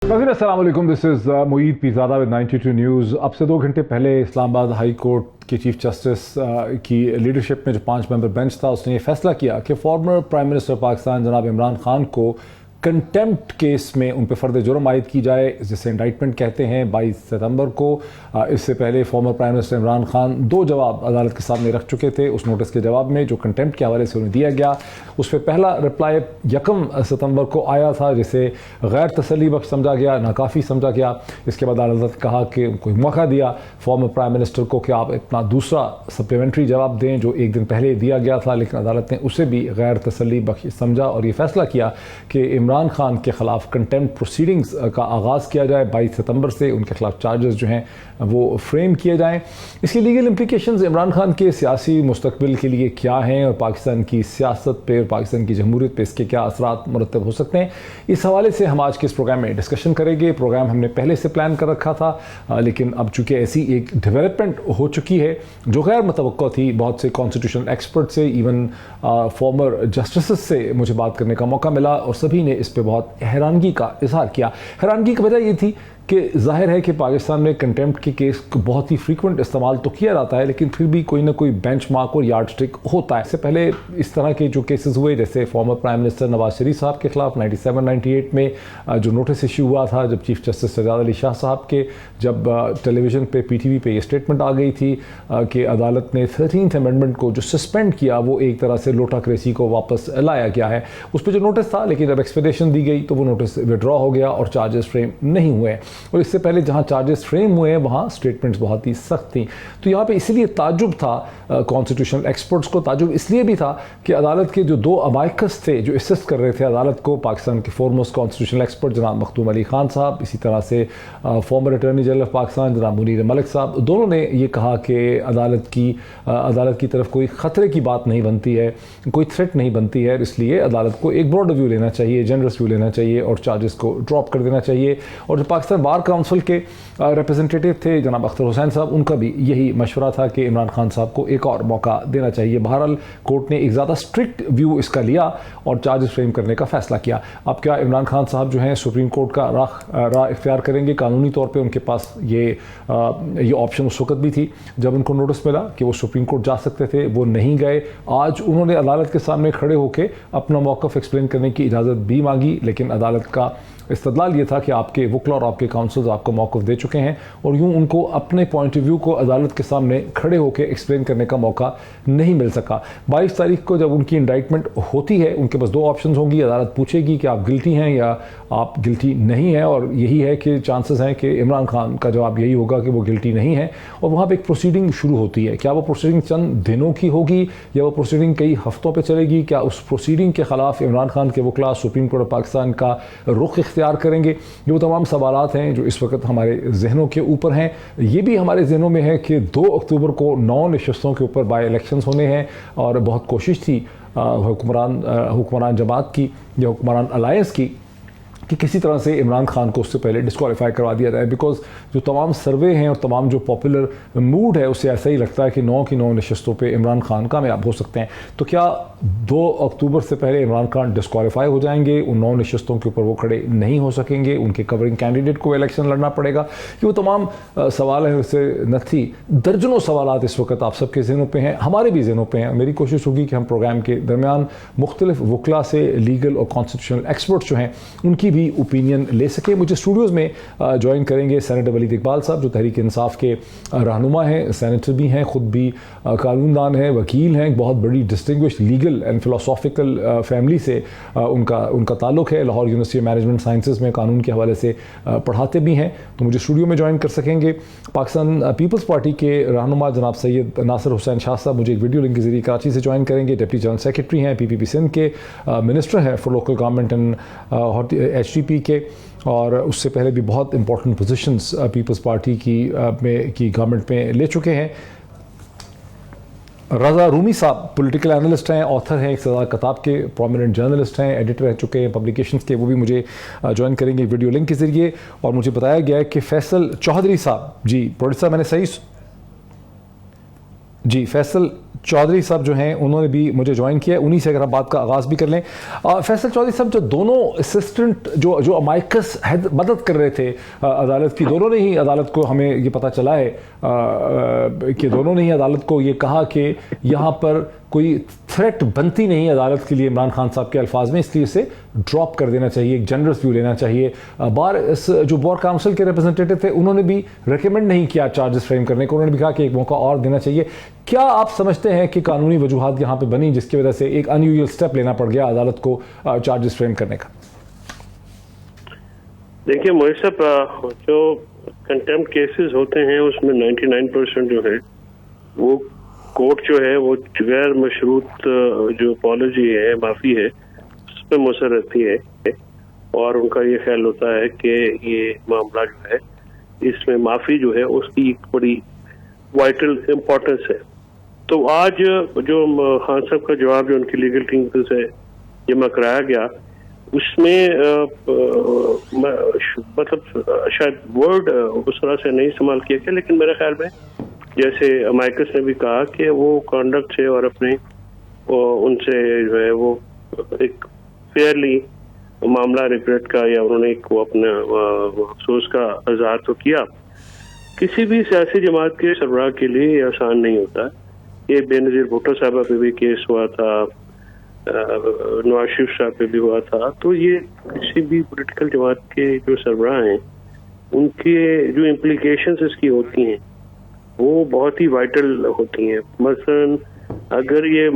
अस्सलाम वालेकुम, this is Moeed Pirzada with 92 news. अब से 2 घंटे पहले इस्लामाबाद हाई कोर्ट के चीफ जस्टिस की लीडरशिप में जो 5 मेंबर बेंच था उसने ये फैसला किया कि फॉर्मर प्राइम मिनिस्टर पाकिस्तान जनाब इमरान खान को कंटेम्प्ट केस में उन पर फ़र्द जुर्म आयद की जाए, जिसे इंडाइटमेंट कहते हैं। 22 सितंबर को इससे पहले former prime minister Imran Khan 2 जवाब अदालत के सामने रख चुके थे। उस नोटिस के जवाब में जो कंटेम्प्ट के हवाले से उन्हें दिया गया, उस पर पहला रिप्लाई 1 सितंबर को आया था, जिसे गैर तसल्ली बख्श समझा गया, नाकाफ़ी समझा गया। इसके बाद अदालत ने कहा कि उनको मौका दिया फॉर्मर प्राइम मिनिस्टर को कि आप अपना दूसरा सप्लीमेंट्री जवाब दें, जो 1 दिन पहले दिया गया था, लेकिन अदालत ने उसे भी गैर तसल्ली बख्श समझा और ये फैसला किया कि इमरान खान के खिलाफ कंटेम्प्ट प्रोसीडिंग्स का आगाज़ किया जाए। 22 सितंबर से उनके खिलाफ चार्जेस जो हैं वो फ्रेम किए जाएं। इसकी लीगल इम्प्लीकेशंस इमरान खान के सियासी मुस्तकबिल के लिए क्या हैं और पाकिस्तान की सियासत पे और पाकिस्तान की जमहूरियत पे इसके क्या असरात मुरतब हो सकते हैं, इस हवाले से हम आज के इस प्रोग्राम में डिस्कशन करेंगे। प्रोग्राम हमने पहले से प्लान कर रखा था, लेकिन अब चूँकि ऐसी एक डेवलपमेंट हो चुकी है जो गैर मुतवक्को थी, बहुत से कॉन्स्टिट्यूशनल एक्सपर्ट से, इवन फॉर्मर जस्टिस से मुझे बात करने का मौका मिला और सभी ने इस पर बहुत हैरानगी का इजहार किया। हैरानगी की वजह ये थी कि जाहिर है कि पाकिस्तान में कंटेम्प्ट के केस को बहुत ही फ्रीक्वेंट इस्तेमाल तो किया जाता है, लेकिन फिर भी कोई ना कोई बेंचमार्क और यार्ड स्टिक होता है। इससे पहले इस तरह के जो केसेस हुए, जैसे former prime minister Nawaz Sharif साहब के खिलाफ 97-98 में जो नोटिस इशू हुआ था, जब चीफ जस्टिस सजाद अली शाह साहब के जब टेलीविज़न पे PTV पे ये स्टेटमेंट आ गई थी कि अदालत ने 13th अमेंडमेंट को जो सस्पेंड किया वो एक तरह से लोटाक्रेसी को वापस लाया गया है। उस पर जो नोटिस था, लेकिन जब एक्सपेडिशन दी गई तो वो नोटिस विड्रॉ हो गया और चार्जेस फ्रेम नहीं हुए। और इससे पहले जहां चार्जेस फ्रेम हुए हैं वहां स्टेटमेंट्स बहुत ही सख्त थी। तो यहां पे इसलिए ताजुब था, कॉन्स्टिट्यूशनल एक्सपर्ट्स को ताजुब इसलिए भी था कि अदालत के जो 2 अबाइकस थे जो असिस्ट कर रहे थे अदालत को, पाकिस्तान के फोरमोस्ट कॉन्स्टिट्यूशनल एक्सपर्ट जनाब मखदूम अली खान साहब, इसी तरह से farmer attorney general of Pakistan जनाब मुनीर मलिक साहब, दोनों ने ये कहा कि अदालत की तरफ कोई ख़तरे की बात नहीं बनती है, कोई थ्रेट नहीं बनती है, इसलिए अदालत को एक ब्रॉड व्यू लेना चाहिए, जनरस व्यू लेना चाहिए और चार्जेस को ड्रॉप कर देना चाहिए। और जो पाकिस्तान बार काउंसिल के रिप्रेजेंटेटिव थे जनाब अख्तर हुसैन साहब, उनका भी यही मशवरा था कि इमरान खान साहब को एक और मौका देना चाहिए। बहरहाल कोर्ट ने एक ज़्यादा स्ट्रिक्ट व्यू इसका लिया और चार्जेस फ्रेम करने का फैसला किया। अब क्या इमरान खान साहब जो हैं सुप्रीम कोर्ट का राह इख्तियार करेंगे? कानूनी तौर पे उनके पास ये ऑप्शन उस वक्त भी थी जब उनको नोटिस मिला कि वो सुप्रीम कोर्ट जा सकते थे, वो नहीं गए। आज उन्होंने अदालत के सामने खड़े होकर अपना मौक़िफ़ एक्सप्लेन करने की इजाज़त भी मांगी, लेकिन अदालत का इस्तदलाल ये था कि आपके वकील और आपके काउंसल्स आपको मौक़िफ़ दे चुके हैं और यूँ उनको अपने पॉइंट ऑफ व्यू को अदालत के सामने खड़े होकर एक्सप्लेन करने का मौका नहीं मिल सका। 22 तारीख को जब उनकी इंडाइटमेंट होती है, उनके पास 2 ऑप्शंस होंगी। अदालत पूछेगी कि आप गिल्टी हैं या आप गिल्टी नहीं हैं, और यही है कि चांसेस हैं कि इमरान खान का जवाब यही होगा कि वो गिल्टी नहीं है, और वहाँ पर एक प्रोसीडिंग शुरू होती है। क्या वो प्रोसीडिंग चंद दिनों की होगी या वो प्रोसीडिंग कई हफ्तों पर चलेगी? क्या उस प्रोसीडिंग के ख़िलाफ़ इमरान खान के वकील सुप्रीम कोर्ट ऑफ पाकिस्तान का रुख इख्तियार करेंगे? ये वो तमाम सवालात हैं जो इस वक्त हमारे जहनों के ऊपर हैं। ये भी हमारे जहनों में है कि 2 अक्टूबर को 9 नशस्तों के ऊपर बाई इलेक्शंस होने हैं और बहुत कोशिश थी हुक्मरान जमात की या हुक्मरान अलायंस की कि किसी तरह से इमरान खान को उससे पहले डिस्क्वालीफाई करवा दिया जाए, बिकॉज जो तमाम सर्वे हैं और तमाम जो पॉपुलर मूड है उससे ऐसा ही लगता है कि 9 की 9 नशस्तों पे इमरान खान कामयाब हो सकते हैं। तो क्या 2 अक्टूबर से पहले इमरान खान डिस्क्वालीफाई हो जाएंगे? उन 9 नशस्तों के ऊपर वो खड़े नहीं हो सकेंगे? उनके कवरिंग कैंडिडेट को इलेक्शन लड़ना पड़ेगा? ये वो तमाम सवाल हैं, उससे नथी दर्जनों सवाल इस वक्त आप सबके जहनों पर हैं, हमारे भी जहनों पर हैं। मेरी कोशिश होगी कि हम प्रोग्राम के दरमियान मुख्तलिफ वकला से, लीगल और कॉन्स्टिट्यूशनल एक्सपर्ट जो हैं उनकी भी ओपिनियन ले सके। मुझे स्टूडियोज़ में ज्वाइन करेंगे सेनेटर वलीद इकबाल साहब, जो तहरीक इंसाफ के रहनुमा हैं, सेनेटर भी हैं, ख़ुद भी कानूनदान हैं, वकील हैं, बहुत बड़ी डिस्टिंग्विश्ड लीगल एंड फ़िलासॉफ़िकल फैमिली से उनका ताल्लुक़ है। लाहौर यूनिवर्सिटी मैनेजमेंट साइंसेज़ में कानून के हवाले से पढ़ाते भी हैं, तो मुझे स्टूडियो में ज्वाइन कर सकेंगे। पाकिस्तान पीपल्स पार्टी के रहनुमा जनाब सैयद नासिर हुसैन शाह साहब मुझे एक वीडियो लिंक के ज़रिए कराची से ज्वाइन करेंगे। डिप्टी जनरल सेक्रेटरी हैं, PPP सिंध के, मिनिस्टर हैं for local government and HDP के, और उससे पहले भी बहुत इंपॉर्टेंट पोजीशंस पीपल्स पार्टी की गवर्नमेंट में ले चुके हैं। रज़ा रूमी साहब पॉलिटिकल एनालिस्ट हैं, ऑथर हैं, एक सदा किताब के प्रोमिनेंट जर्नलिस्ट हैं, एडिटर रह चुके हैं पब्लिकेशंस के, वो भी मुझे ज्वाइन करेंगे वीडियो लिंक के ज़रिए। और मुझे बताया गया है कि फैसल चौधरी साहब, जी प्रोड्यूसर मैंने सही जी फैसल चौधरी साहब जो हैं उन्होंने भी मुझे ज्वाइन किया है, उन्हीं से अगर हम बात का आगाज़ भी कर लें। फैसल चौधरी साहब, जो दोनों असिस्टेंट जो अमाइकस मदद कर रहे थे अदालत की, दोनों ने ही अदालत को, हमें ये पता चला है कि दोनों ने ही अदालत को ये कहा कि यहाँ पर कोई थ्रेट बनती नहीं अदालत के लिए इमरान खान साहब के अल्फाज में, इसलिए इसे ड्रॉप कर देना चाहिए, एक जनरस व्यू लेना चाहिए। जो बार काउंसिल के रिप्रेजेंटेटिव थे उन्होंने भी रिकमेंड नहीं किया चार्जेस फ्रेम करने को, उन्होंने भी कहा कि एक मौका और देना चाहिए। क्या आप समझते हैं कि कानूनी वजूहात यहाँ पे बनी जिसकी वजह से एक अनयूजुअल स्टेप लेना पड़ गया अदालत को चार्जेस फ्रेम करने का? देखिए मोहित साहब, जो कंटेम्प्ट केसेस होते हैं उसमें 99% जो है वो कोर्ट जो है वो गैर मशरूत जो अपॉलजी है, माफी है, उस पर मुसर रहती है और उनका ये ख्याल होता है कि ये मामला जो है इसमें माफी जो है उसकी एक बड़ी वाइटल इम्पोर्टेंस है। तो आज जो खान साहब का जवाब जो उनकी लीगल टीम से जमा कराया गया उसमें मतलब शायद वर्ड उस तरह से नहीं इस्तेमाल किया गया, लेकिन मेरे ख्याल में जैसे अमाइकस ने भी कहा कि वो कॉन्डक्ट से और अपने उनसे जो है वो एक फेयरली मामला रिग्रेट का या उन्होंने एक वो अपने अफसोस का इजहार तो किया। किसी भी सियासी जमात के सरबराह के लिए ये आसान नहीं होता। ये बेनज़ीर भुट्टो साहबा पे भी केस हुआ था, नवाज शरीफ साहब पे भी हुआ था। तो ये किसी भी पॉलिटिकल जमात के जो सरबराह हैं उनके जो इम्प्लीकेशंस इसकी होती हैं वो बहुत ही वाइटल होती हैं। मसलन अगर ये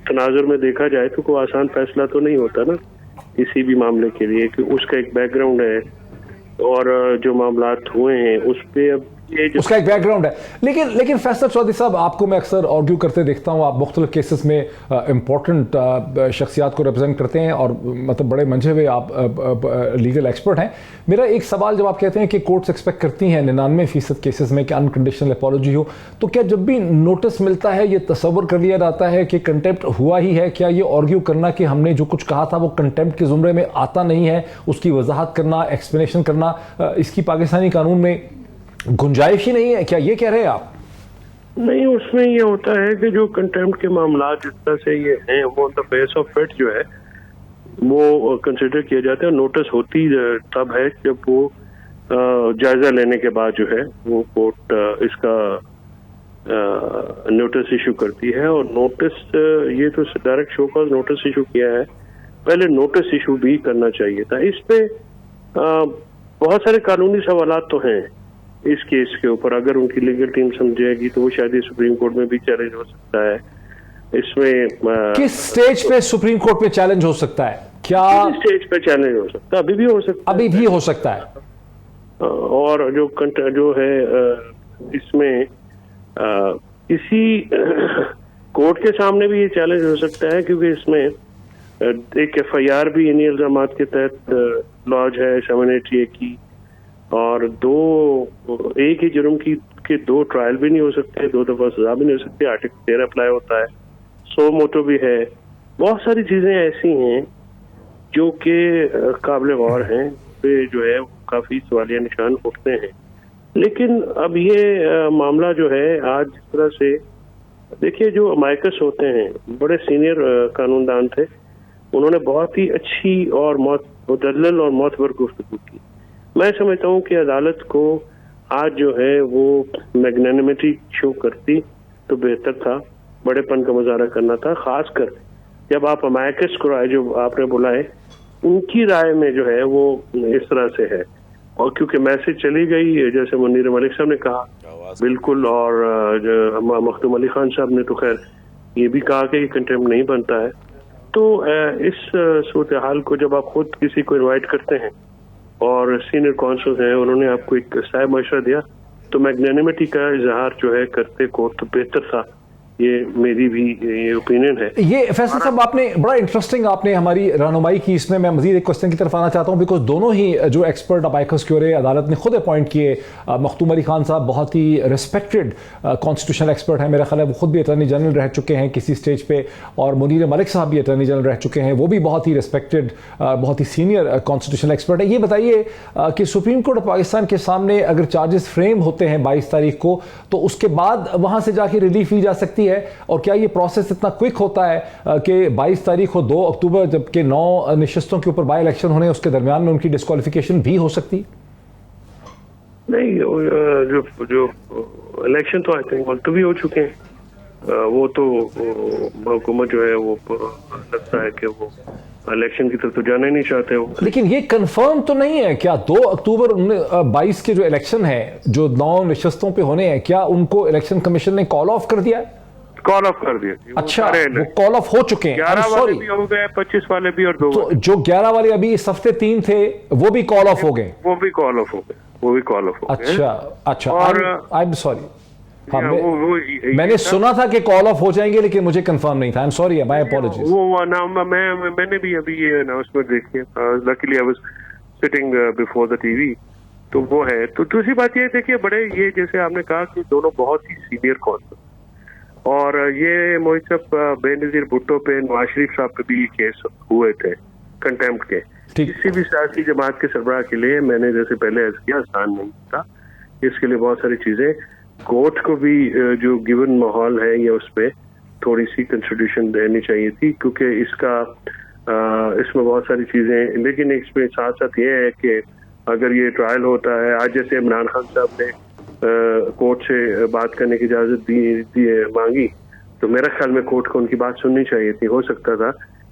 तनाजुर में देखा जाए तो कोई आसान फैसला तो नहीं होता ना किसी भी मामले के लिए, कि उसका एक बैकग्राउंड है और जो मामलात हुए हैं उस पे अब उसका एक बैकग्राउंड है। लेकिन फैसल चौधरी साहब, आपको मैं अक्सर आर्ग्यू करते देखता हूँ, आप मुख्तलिफ केसेस में इंपॉर्टेंट शख्सियात को रिप्रेजेंट करते हैं और मतलब बड़े मंझे हुए आप लीगल एक्सपर्ट हैं। मेरा एक सवाल, जब आप कहते हैं कि कोर्ट्स एक्सपेक्ट करती हैं 99% केसेस में कि अनकंडीशनल अपॉलजी हो, तो क्या जब भी नोटिस मिलता है ये तस्वर कर लिया जाता है कि कंटेम्प्ट हुआ ही है? क्या ये आर्ग्यू करना कि हमने जो कुछ कहा था वो कंटेम्प्ट के जुमरे में आता नहीं है, उसकी वजाहत करना, एक्सप्लेनेशन करना, इसकी पाकिस्तानी कानून में गुंजाइश ही नहीं है? क्या ये कह रहे हैं आप? नहीं, उसमें ये होता है कि जो कंटेम्प्ट के मामला जिस तरह से ये हैं वो on the base of fact जो है वो कंसिडर किए जाते हैं। नोटिस होती तब है जब वो जायजा लेने के बाद जो है वो कोर्ट इसका नोटिस इशू करती है। और नोटिस ये तो direct show cause notice issue किया है, पहले नोटिस इशू भी करना चाहिए था। इस पे बहुत सारे कानूनी सवालात तो हैं इस केस के ऊपर। अगर उनकी लीगल टीम समझेगी तो वो शायद सुप्रीम कोर्ट में भी चैलेंज हो सकता है। इसमें किस स्टेज पे सुप्रीम कोर्ट में चैलेंज हो सकता है? क्या स्टेज पे चैलेंज हो सकता है? अभी भी हो सकता है, अभी भी हो सकता है। और जो है इसमें किसी कोर्ट के सामने भी ये चैलेंज हो सकता है, क्योंकि इसमें एक FIR भी इन्हीं इल्जामात के तहत लॉज है 780A की, और एक ही जुर्म के दो ट्रायल भी नहीं हो सकते, 2 दफा सजा भी नहीं हो सकती। आर्टिकल 13 अप्लाई होता है, सो मोटो भी है। बहुत सारी चीजें ऐसी हैं जो कि काबिल गौर हैं, पे जो है काफी सवालिया निशान उठते हैं। लेकिन अब ये मामला जो है आज जिस तरह से देखिए, जो अमाइकस होते हैं बड़े सीनियर कानूनदान थे, उन्होंने बहुत ही अच्छी और मुदल्लल और मोतबर गुफ्तगू की। मैं समझता हूँ कि अदालत को आज जो है वो मैग्नेनिमिटी शो करती तो बेहतर था, बड़ेपन का मुजाहरा करना था। खासकर जब आप अमाइकस को राय जो आपने बुलाए उनकी राय में जो है वो इस तरह से है, और क्योंकि मैसेज चली गई जैसे मुनीर मलिक साहब ने कहा बिल्कुल, और मखदूम अली खान साहब ने तो खैर ये भी कहा कि कंटेम्प्ट नहीं बनता है। तो इस सूरत हाल को जब आप खुद किसी को इन्वाइट करते हैं और सीनियर कौंसल हैं, उन्होंने आपको एक साय मशवरा दिया, तो मैग्नेनिमिटी का इजहार जो है करते को तो बेहतर था ये मेरी भी ये ओपिनियन है। ये फैसल साहब आपने बड़ा इंटरेस्टिंग आपने हमारी रहनुमाई की। इसमें मैं मजीद एक क्वेश्चन की तरफ आना चाहता हूँ, बिकॉज दोनों ही जो एक्सपर्ट अबाइकस क्यूरे अदालत ने खुद अपॉइंट किए, मखदूम अली खान साहब बहुत ही रिस्पेक्टेड कॉन्स्टिट्यूशनल एक्सपर्ट हैं, मेरा ख्याल है वो खुद भी अटर्नी जनरल रह चुके हैं किसी स्टेज पे, और मुनीर मलिक साहब भी अटर्नी जनरल रह चुके हैं, वो भी बहुत ही रिस्पेक्टेड बहुत ही सीनियर कॉन्स्टिट्यूशनल एक्सपर्ट है। ये बताइए कि सुप्रीम कोर्ट ऑफ पाकिस्तान के सामने अगर चार्जेस फ्रेम होते हैं 22 तारीख को, तो उसके बाद वहां से जाके रिलीफ ली जा सकती है? और क्या ये प्रोसेस इतना क्विक होता है कि 22 तारीख को 2 अक्टूबर जबकि 9 निशस्तों के ऊपर बाई इलेक्शन होने, उसके दरमियान में उनकी डिस्क्वालिफिकेशन भी हो सकती? नहीं, जो इलेक्शन तो आई थिंक मुलतवी हो चुके हैं। वो तो हुकूमत जो है वो लगता है कि वो इलेक्शन की तरफ तो जाना ही नहीं चाहते वो। लेकिन ये कंफर्म तो नहीं है क्या 2 अक्टूबर 22 के जो इलेक्शन है, जो 9 निशस्तों पे होने हैं, क्या उनको इलेक्शन कमीशन ने कॉल ऑफ कर दिया है? कॉल ऑफ कर दिया। अच्छा, वो कॉल ऑफ हो चुके हैं। 11 वाले भी हो गए, 25 वाले भी, और 2 तो जो 11 वाले अभी इस हफ्ते 3 थे वो भी कॉल ऑफ हो गए? वो भी कॉल ऑफ हो गए, वो भी कॉल ऑफ हो गए। अच्छा। और आई एम सॉरी, मैंने ये सुना था कि कॉल ऑफ हो जाएंगे, लेकिन मुझे कंफर्म नहीं था। I am sorry, my apologies. वो नाम मैंने भी अभी ये अनाउंसमेंट देखी है। Luckily I was sitting before the TV, तो वो है। तो दूसरी बात ये देखिए, बड़े ये जैसे आपने कहा कि दोनों बहुत ही सीनियर कौंसल, और ये मोहित साहब बेनजीर भुट्टो पे, नवाज शरीफ साहब पे भी ये केस हुए थे कंटेम्प्ट के। किसी भी सियासी जमात के सरबराह के लिए, मैंने जैसे पहले अर्ज किया, आसान नहीं था। इसके लिए बहुत सारी चीजें कोर्ट को भी जो गिवन माहौल है या उस पर थोड़ी सी कंसिडरेशन देनी चाहिए थी, क्योंकि इसमें बहुत सारी चीजें। लेकिन इसमें साथ साथ ये है कि अगर ये ट्रायल होता है, आज जैसे इमरान खान साहब ने कोर्ट से बात करने की इजाजत दी मांगी, तो मेरा ख्याल में कोर्ट को उनकी बात सुननी चाहिए थी। हो सकता था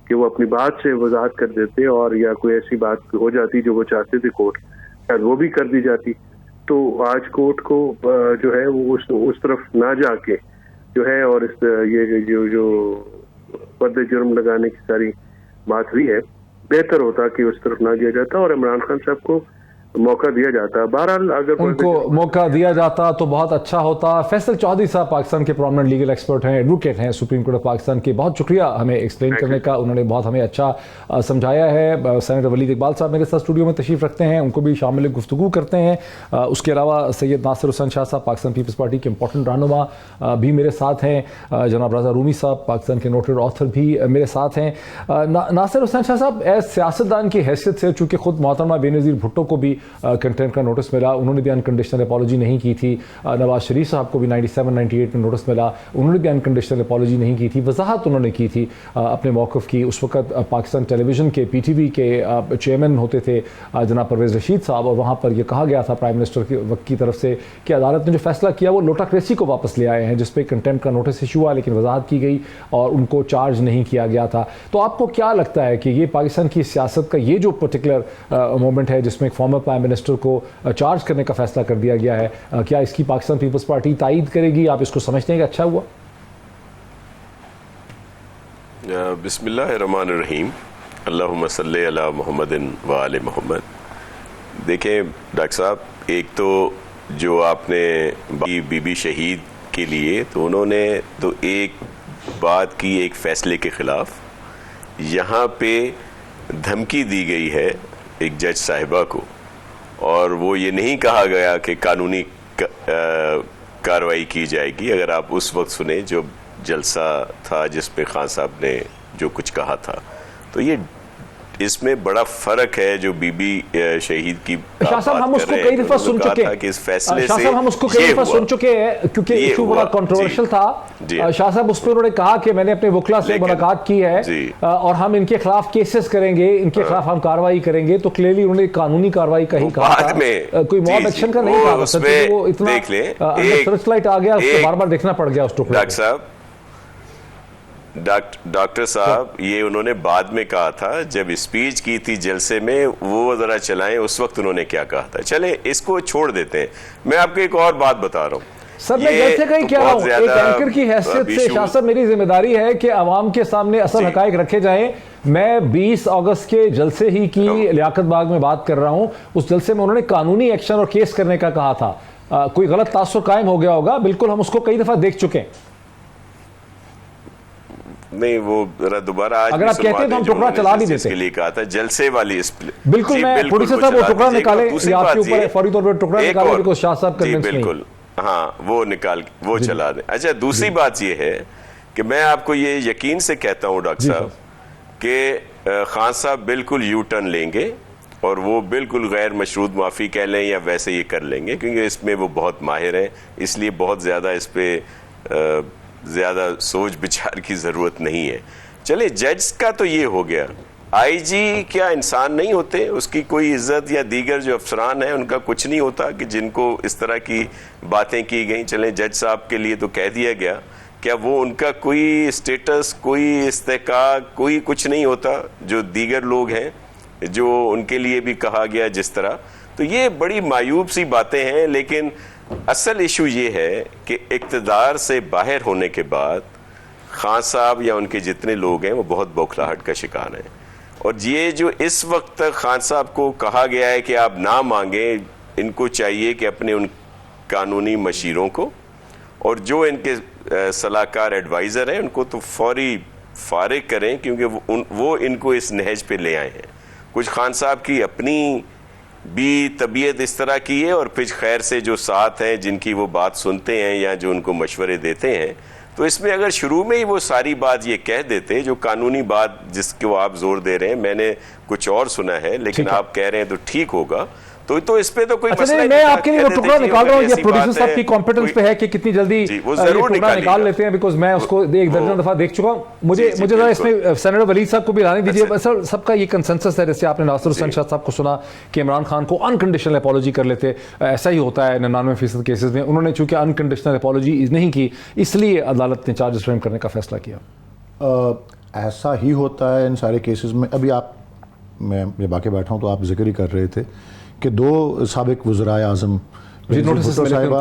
कि वो अपनी बात से वजाहत कर देते, और या कोई ऐसी बात हो जाती जो वो चाहते थे कोर्ट, शायद वो भी कर दी जाती। तो आज कोर्ट को जो है वो उस तरफ ना जाके जो है, और ये जो पर्दे जुर्म लगाने की सारी बात हुई है, बेहतर होता कि उस तरफ ना दिया जाता और इमरान खान साहब को मौका दिया जाता। बहरहाल अगर उनको मौका दिया जाता तो बहुत अच्छा होता। फैसल चौधरी साहब पाकिस्तान के प्रोमिनेंट लीगल एक्सपर्ट हैं, एडवोकेट हैं सुप्रीम कोर्ट ऑफ पाकिस्तान के। बहुत शुक्रिया हमें एक्सप्लेन करने का, उन्होंने बहुत हमें अच्छा समझाया है। सेनेटर वलीद इकबाल साहब मेरे साथ स्टूडियो में तशरीफ रखते हैं, उनको भी शामिल गुफ्तगू करते हैं। उसके अलावा सैयद नासिर हुसैन शाह साहब पाकिस्तान पीपल्स पार्टी के इंपॉर्टेंट रहनुमा भी मेरे साथ हैं। जनाब रजा रूमी साहब पाकिस्तान के नोटेड ऑथर भी मेरे साथ हैं। नासिर हुसैन शाह साहब एज सियासतदान की हैसियत से, चूँकि खुद मोहतरमा बेनज़ीर भुट्टो को भी कंटेम्प्ट का नोटिस मिला, उन्होंने भी अनकंडीशनल अपॉलॉजी नहीं की थी। नवाज शरीफ साहब को भी 97-98 में नोटिस मिला, उन्होंने भी अनकंडीशनल अपॉलॉजी नहीं की थी। वजाहत उन्होंने की थी अपने मौक़िफ़ की। उस वक्त पाकिस्तान टेलीविज़न के PTV के चेयरमैन होते थे जनाब परवेज़ रशीद साहब, और वहाँ पर यह कहा गया था प्राइम मिनिस्टर के वक्त की तरफ से कि अदालत ने जो फैसला किया वो लोटाक्रेसी को वापस ले आए हैं, जिस पर कंटेम्प्ट का नोटिस इशू हुआ, लेकिन वजाहत की गई और उनको चार्ज नहीं किया गया था। तो आपको क्या लगता है कि ये पाकिस्तान की सियासत का ये जो पर्टिकुलर मोमेंट है जिसमें एक फॉर्मर प्राइम मिनिस्टर को चार्ज करने का फैसला कर दिया गया है, क्या इसकी पाकिस्तान पीपल्स पार्टी तायीद करेगी? आप इसको समझते हैं कि अच्छा हुआ? बिस्मिल्लाहिर्रहमानिर्रहीम, अल्लाहुम्मा सल्ली अला मुहम्मदिन व आले मुहम्मद। देखें डॉक्टर साहब, एक तो जो आपने बीबी शहीद के लिए, तो उन्होंने तो एक बात की, एक फैसले के खिलाफ यहाँ पे धमकी दी गई है एक जज साहिबा को, और वो ये नहीं कहा गया कि कानूनी कार्रवाई की जाएगी। अगर आप उस वक्त सुने जो जलसा था जिसमें खान साहब ने जो कुछ कहा था, तो ये इसमें बड़ा फर्क है जो बीबी शहीद की शाह साहब हम उसको कई दफा सुन चुके हैं कि इस फैसले से हम उसको कई दफा सुन चुके हैं, क्योंकि इशू बड़ा कंट्रोवर्शियल था। शाह साहब उस पर उन्होंने कहा कि मैंने अपने वकला से मुलाकात की है और हम इनके खिलाफ केसेस करेंगे, इनके खिलाफ हम कार्रवाई करेंगे। तो क्लियरली उन्होंने कानूनी कार्रवाई का ही कहा था, कोई मॉब एक्शन का नहीं कहा। वो इतना सर्च लाइट आ गया, उसको बार बार देखना पड़ गया उस टुकड़े। डॉक्टर साहब, डॉक्टर साहब ये उन्होंने बाद में कहा था, जब स्पीच की थी जलसे में, वो जरा चलाएं उस वक्त उन्होंने क्या कहा था। चले इसको छोड़ देते हैं। मैं आपको एक और बात बता रहा हूँ सर, मैं जैसे कहीं कह रहा हूँ, एक एंकर की हैसियत से शाह साहब मेरी जिम्मेदारी है कि अवाम के सामने असल हकायक रखे जाएं। मैं 20 अगस्त के जलसे ही की लियाकत बाग में बात कर रहा हूँ। उस जलसे में उन्होंने कानूनी एक्शन और केस करने का कहा था। कोई गलत तासुर कायम हो गया होगा, बिल्कुल हम उसको कई दफा देख चुके हैं। नहीं, वो जरा दोबारा आज अगर भी आप कहते हैं तो हम सुनवा दें जो टुकड़ा उन्होंने चला भी जिस चीज़ देते। के लिए कहा था जलसे वाली बिल्कुल, जी, मैं बिल्कुल, प्रोड्यूसर साहब वो चला टुकड़ा दीजिए। निकाले दूसरी या आपके बात ऊपर ये- फौरी तौर पर टुकड़ा एक निकाले और- बिकॉज शाह साहब जी कन्विंस नहीं। बिल्कुल, हाँ वो निकाल वो चला दें। अच्छा, दूसरी बात ये है कि मैं आपको ये यकीन से कहता हूँ डॉक्टर साहब कि खान साहब बिल्कुल यू टर्न लेंगे और वो बिल्कुल गैर मशरूत माफ़ी कह लें या वैसे ही कर लेंगे, क्योंकि इसमें वो बहुत माहिर हैं, इसलिए बहुत ज़्यादा इस पर ज़्यादा सोच विचार की ज़रूरत नहीं है। चले, जज का तो ये हो गया, आईजी क्या इंसान नहीं होते? उसकी कोई इज्जत या दीगर जो अफसरान हैं उनका कुछ नहीं होता कि जिनको इस तरह की बातें की गई? चलें, जज साहब के लिए तो कह दिया गया, क्या वो उनका कोई स्टेटस, कोई इस्तेकाक, कोई कुछ नहीं होता जो दीगर लोग हैं जो उनके लिए भी कहा गया जिस तरह? तो ये बड़ी मायूब सी बातें हैं, लेकिन असल इशू ये है कि इक़्तिदार से बाहर होने के बाद खान साहब या उनके जितने लोग हैं वो बहुत बौखलाहट का शिकार हैं। और ये जो इस वक्त तक खान साहब को कहा गया है कि आप ना मांगें, इनको चाहिए कि अपने उन कानूनी मशीरों को और जो इनके सलाहकार एडवाइज़र हैं उनको तो फौरी फारिग करें, क्योंकि वो इनको इस नहज पे ले आए हैं। कुछ खान साहब की अपनी भी तबीयत इस तरह की है और फिर खैर से जो साथ हैं जिनकी वो बात सुनते हैं या जो उनको मशवरे देते हैं, तो इसमें अगर शुरू में ही वो सारी बात ये कह देते, जो कानूनी बात जिसको आप जोर दे रहे हैं, मैंने कुछ और सुना है लेकिन आप कह रहे हैं तो ठीक होगा, तो इस पे तो कोई अच्छा, मसला नहीं, ही मैं था, आपके लिए कह वो देते टुकड़ा कि निकाल रहा हूँ, अगर ये ऐसी प्रोड्यूसर बात साहब है, की कॉम्पिटेंस पे है कि कितनी जल्दी जी, वो ये जरूर टुकड़ा निकाल लेते हैं, बिकॉज मैं उसको एक दर्जन दफा देख चुका हूँ। मुझे जी, जरा बिल्कुल। इसमें सेनेटर वलीद साहब को भी लाने दीजिए। अच्छा। सर, सबका ये कंसेंसस है, जैसे आपने नासिर हुसैन शाह साहब को सुना कि इमरान खान को अनकंडीशनल अपॉलॉजी कर लेते, ऐसा ही होता है 99% केसेस में। उन्होंने चूंकि अनकंडीशनल अपॉलॉजी नहीं की, इसलिए अदालत ने चार्जेस फ्रेम करने का फैसला किया। ऐसा ही होता है इन सारे केसेस में। अभी मैं जब आके बैठा हूँ तो आप जिक्र ही कर रहे थे कि दो साबिक वज़राए आज़म भुट्टो साहिबा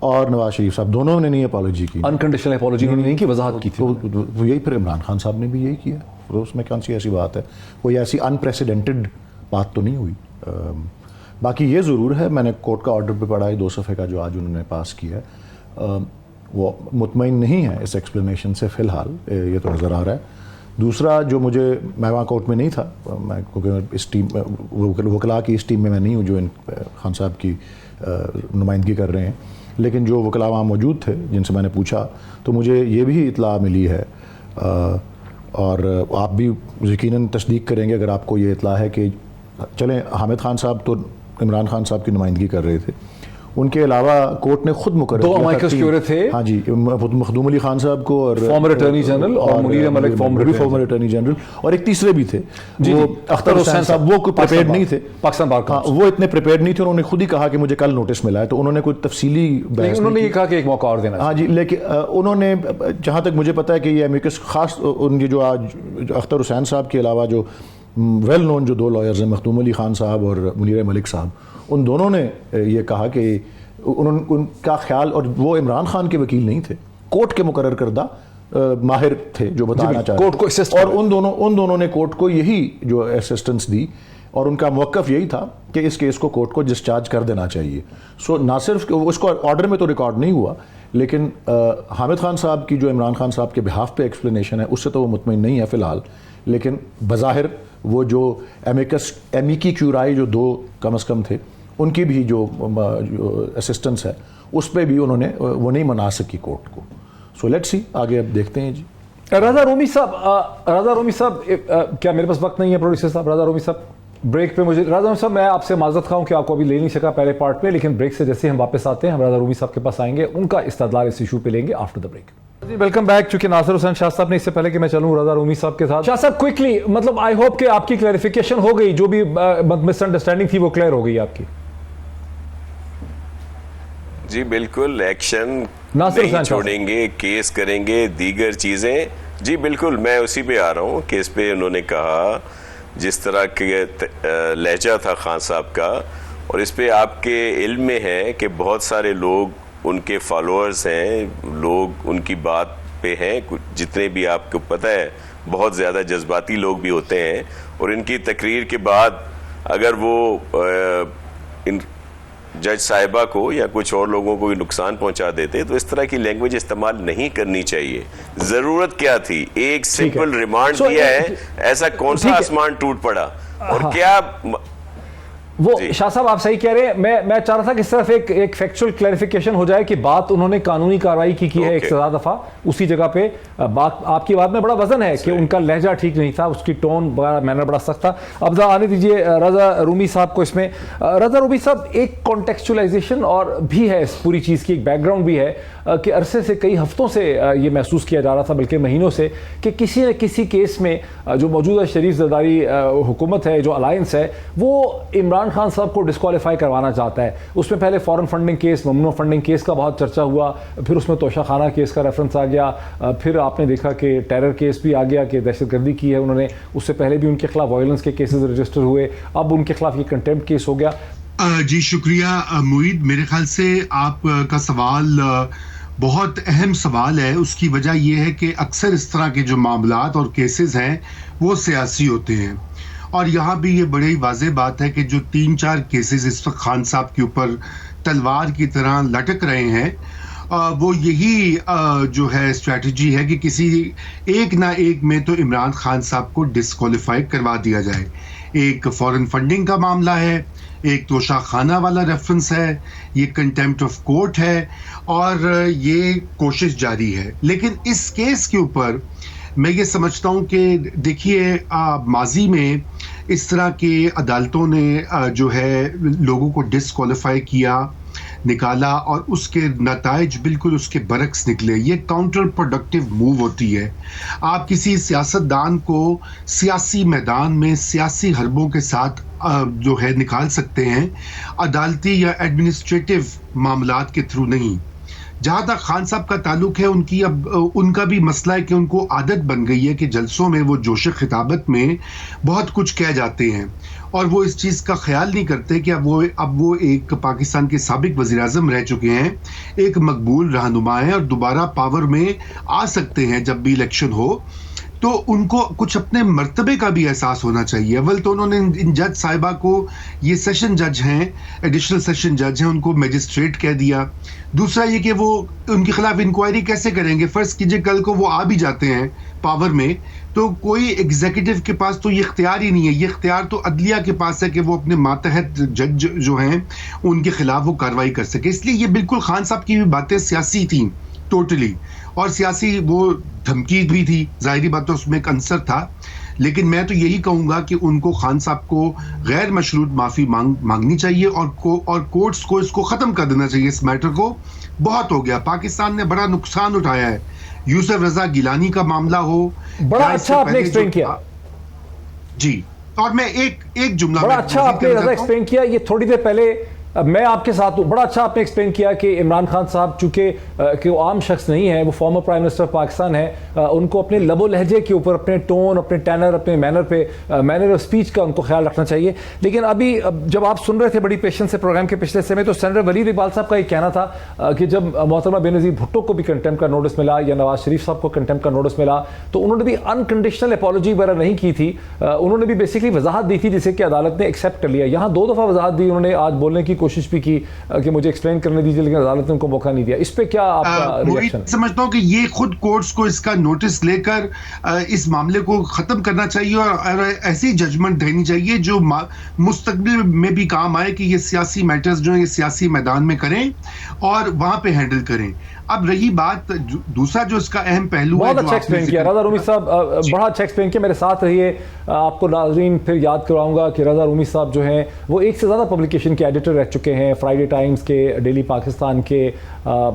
और नवाज शरीफ साहब दोनों ने नहीं अपॉलॉजी की, अनकंडीशनल अपॉलॉजी उन्होंने नहीं की, वजाहत की थी। तो यही फिर इमरान खान साहब ने भी यही किया, तो उसमें कौन सी ऐसी बात है? कोई ऐसी अनप्रेसिडेंटेड बात तो नहीं हुई। बाकी ये ज़रूर है, मैंने कोर्ट का ऑर्डर भी पढ़ा है 2 सफ़े का जो आज उन्होंने पास किया है, वो मुतमईन नहीं है इस एक्सप्लेनेशन से फ़िलहाल, ये तो नज़र आ रहा है। दूसरा जो मैं वहाँ कोर्ट में नहीं था, मैं क्योंकि इस टीम वकला की इस टीम में मैं नहीं हूँ जो इन खान साहब की नुमाइंदगी कर रहे हैं, लेकिन जो वकला वहाँ मौजूद थे जिनसे मैंने पूछा तो मुझे ये भी इतला मिली है, और आप भी यकीनन तस्दीक करेंगे अगर आपको ये इतला है कि चलें, हामिद खान साहब तो इमरान खान साहब की नुमाइंदगी कर रहे थे, उनके अलावा कोर्ट ने खुद मुकर्रर दो अमाइकस क्यूरे थे। हाँ जी, मखदूम अली खान साहब को और फॉर्मर अटॉर्नी जनरल और Munir Malik farmer attorney general, और एक तीसरे भी थे जी, वो अख्तर हुसैन साहब, वो कोई प्रिपेयर्ड नहीं थे, पाकिस्तान बार हाँ, वो इतने प्रिपेयर्ड नहीं थे। उन्होंने खुद ही कहा कि मुझे कल नोटिस मिला है, तो उन्होंने कोई तफसीली बहस उन्होंने ये कहा कि एक मौका और देना। हाँ जी, लेकिन उन्होंने, जहाँ तक मुझे पता है कि ये अमिकस खास उनके जो आज अख्तर हुसैन साहब के अलावा जो वेल नोन जो 2 लॉयर्स हैं, मखदूम अली खान साहब और मुनीर मलिक साहब, उन दोनों ने ये कहा कि उनका ख्याल, और वो इमरान खान के वकील नहीं थे, कोर्ट के मुकर्रर करदा माहिर थे जो बताना चाहते कोर्ट को असिस्ट, और उन दोनों ने कोर्ट को यही जो असिस्टेंस दी, और उनका मौक़िफ़ यही था कि इस केस को कोर्ट को डिस्चार्ज कर देना चाहिए। सो ना सिर्फ उसको ऑर्डर में तो रिकॉर्ड नहीं हुआ, लेकिन हामिद खान साहब की जो इमरान खान साहब के बिहाफ पे एक्सप्लेनेशन है उससे तो वो मुतमईन नहीं है फ़िलहाल, लेकिन बज़ाहिर वो जो एमिकी क्यूराई जो 2 कम अज़ कम थे, उनकी भी जो असिस्टेंस है उस पर भी उन्होंने वो नहीं मना सकी कोर्ट को। सो लेट्स सी, आगे अब देखते हैं जी। रज़ा रूमी साहब, क्या मेरे पास वक्त नहीं है प्रोड्यूसर साहब? रज़ा रूमी साहब ब्रेक पे मुझे, रज़ा रूमी साहब मैं आपसे माजरत खाऊं कि आपको अभी ले नहीं सका पहले पार्ट में, लेकिन ब्रेक से जैसे हम वापस आते हैं हम रज़ा रूमी साहब के पास आएंगे, उनका इस्तदलाल इस इशू पे लेंगे आफ्टर द ब्रेक। जी वेलकम बैक। चूंकि नासिर हुसैन शाह साहब ने, इससे पहले कि मैं चलूं रज़ा रूमी साहब के साथ, शाह साहब क्विकली, मतलब आई होप कि आपकी क्लैरिफिकेशन हो गई, जो भी मिसअंडरस्टैंडिंग थी वो क्लियर हो गई आपकी। जी बिल्कुल, एक्शन नासिर नहीं हुसैन छोड़ेंगे, केस करेंगे, दीगर चीज़ें। जी बिल्कुल, मैं उसी पे आ रहा हूँ। केस पे उन्होंने कहा जिस तरह के लहजा था खान साहब का, और इस पे आपके इल्म में है कि बहुत सारे लोग उनके फॉलोअर्स हैं, लोग उनकी बात पे हैं, जितने भी आपको पता है बहुत ज़्यादा जज्बाती लोग भी होते हैं, और इनकी तकरीर के बाद अगर वो जज साहिबा को या कुछ और लोगों को भी नुकसान पहुंचा देते, तो इस तरह की लैंग्वेज इस्तेमाल नहीं करनी चाहिए। जरूरत क्या थी? एक सिंपल रिमांड दिया है, ऐसा कौन सा आसमान टूट पड़ा? और क्या वो शाह साहब आप सही कह रहे हैं। मैं चाह रहा था कि सिर्फ एक फैक्चुअल क्लैरिफिकेशन हो जाए कि बात उन्होंने कानूनी कार्रवाई की है एक से ज्यादा दफा उसी जगह पे। बात आपकी बात में बड़ा वजन है कि उनका लहजा ठीक नहीं था, उसकी टोन बड़ा मैनर बड़ा सख्त था। अब जरा आने दीजिए रजा रूमी साहब को इसमें। रजा रूमी साहब, एक कॉन्टेक्चुअलाइजेशन और भी है इस पूरी चीज़ की, एक बैकग्राउंड भी है कि अरसे से, कई हफ्तों से ये महसूस किया जा रहा था, बल्कि महीनों से, कि किसी न किसी केस में जो मौजूदा शरीफ ज़रदारी हुकूमत है, जो अलायंस है, वो इमरान खान साहब को डिस्क्वालीफाई करवाना चाहता है। उसमें पहले फॉरेन फंडिंग केस, ममनू फंडिंग केस का बहुत चर्चा हुआ, फिर उसमें तोशा खाना केस का रेफरेंस आ गया, फिर आपने देखा कि टेरर केस भी आ गया कि दहशतगर्दी की है उन्होंने, उससे पहले भी उनके खिलाफ वायलेंस के केसेस रजिस्टर हुए, अब उनके खिलाफ ये कंटेम्प्ट केस हो गया। जी शुक्रिया मुईद। मेरे ख्याल से आपका सवाल बहुत अहम सवाल है। उसकी वजह यह है कि अक्सर इस तरह के जो मामलात और केसेस हैं वो सियासी होते हैं, और यहाँ भी ये बड़ी वाज़ेह बात है कि जो 3-4 केसेस इस वक्त खान साहब के ऊपर तलवार की तरह लटक रहे हैं, वो यही जो है स्ट्रैटेजी है कि किसी एक ना एक में तो इमरान खान साहब को डिस्क्वालीफाई करवा दिया जाए। एक फॉरेन फंडिंग का मामला है, एक तोशा खाना वाला रेफरेंस है, ये कंटेम्प्ट ऑफ कोर्ट है, और ये कोशिश जारी है। लेकिन इस केस के ऊपर मैं ये समझता हूँ कि देखिए, माजी में इस तरह के अदालतों ने जो है लोगों को डिस्क्वालीफाई किया, निकाला, और उसके नताइज बिल्कुल उसके बरक्स निकले। ये काउंटर प्रोडक्टिव मूव होती है। आप किसी सियासतदान को सियासी मैदान में सियासी हरबों के साथ जो है निकाल सकते हैं, अदालती या एडमिनिस्ट्रेटिव मामलात के थ्रू नहीं। जहाँ तक खान साहब का ताल्लुक है, उनका भी मसला है कि उनको आदत बन गई है कि जलसों में वो जोश खिताबत में बहुत कुछ कह जाते हैं, और वो इस चीज़ का ख्याल नहीं करते कि अब वो एक पाकिस्तान के साबिक वज़ीर-ए-आज़म रह चुके हैं, एक मकबूल रहनुमा हैं, और दोबारा पावर में आ सकते हैं जब भी इलेक्शन हो। तो उनको कुछ अपने मर्तबे का भी एहसास होना चाहिए। अव्वल तो उन्होंने इन जज साहिबा को, ये सेशन जज हैं, एडिशनल सेशन जज हैं, उनको मजिस्ट्रेट कह दिया। दूसरा ये कि वो उनके खिलाफ इंक्वायरी कैसे करेंगे? फ़र्ज़ कीजिए कल को वो आ भी जाते हैं पावर में, तो कोई एग्जीक्यूटिव के पास तो ये इख्तियार ही नहीं है। ये इख्तियार तो अदलिया के पास है कि वो अपने मातहत जज जो हैं उनके खिलाफ वो कार्रवाई कर सके। इसलिए ये बिल्कुल खान साहब की भी बातें सियासी थी टोटली, और सियासी वो धमकी भी थी, ज़ाहिरी बात तो उसमें एक अंसर था। लेकिन मैं तो यही कहूँगा कि उनको खान साहब को गैर मशरूत माफ़ी मांगनी चाहिए, और कोर्ट्स को इसको ख़त्म कर देना चाहिए। इस मैटर को बहुत हो गया, पाकिस्तान ने बड़ा नुकसान उठाया है। यूसुफ रजा गिलानी का मामला हो, बड़ा अच्छा आपने एक्सप्लेन किया जी। और मैं एक जुमला, बड़ा अच्छा आपने रजा एक्सप्लेन किया। ये थोड़ी देर पहले मैं आपके साथ हूँ। बड़ा अच्छा आपने एक्सप्लेन किया कि इमरान खान साहब चूंकि वो आम शख्स नहीं है, वो फॉर्मर प्राइम मिनिस्टर पाकिस्तान है, उनको अपने लबो लहजे के ऊपर, अपने टोन, अपने टैनर, अपने मैनर ऑफ स्पीच का उनको ख्याल रखना चाहिए। लेकिन अभी जब आप सुन रहे थे बड़ी पेशेंस से प्रोग्राम के पिछले समय, तो सेनेटर वलीद इकबाल साहब का ये कहना था कि जब मोहतरमा बेनज़ीर भुट्टो को भी कंटेम्प्ट का नोटिस मिला या नवाज शरीफ साहब को कंटेम्प्ट का नोटिस मिला, तो उन्होंने भी अनकंडीशनल अपॉलॉजी वगैरह नहीं की थी। उन्होंने भी बेसिकली वजाहत दी थी जिसे कि अदालत ने एक्सेप्ट कर लिया। यहाँ 2 दफ़ा वजाहत दी उन्होंने, आज बोलने की कोशिश भी की कि मुझे एक्सप्लेन करने दीजिए, लेकिन अदालत ने उनको मौका नहीं दिया। इस पे क्या आपका रिएक्शन? समझता हूं कि ये खुद कोर्ट्स को इसका नोटिस लेकर इस मामले को खत्म करना चाहिए, और ऐसी जजमेंट देनी चाहिए जो मुस्तकबिल में भी काम आए कि ये सियासी मैटर्स जो है ये सियासी मैदान में करें और वहां पे हैंडल करें। अब रही बात दूसरा जो इसका अहम पहलू है, बहुत अच्छा एक्सप्लेन किया रजा रूमी साहब, बड़ा अच्छा एक्सप्लेन किया। मेरे साथ रहिए, आपको नाज़रीन फिर याद कराऊंगा कि रजा रूमी साहब जो हैं वो एक से ज़्यादा पब्लिकेशन के एडिटर रह चुके हैं, फ्राइडे टाइम्स के, डेली पाकिस्तान के,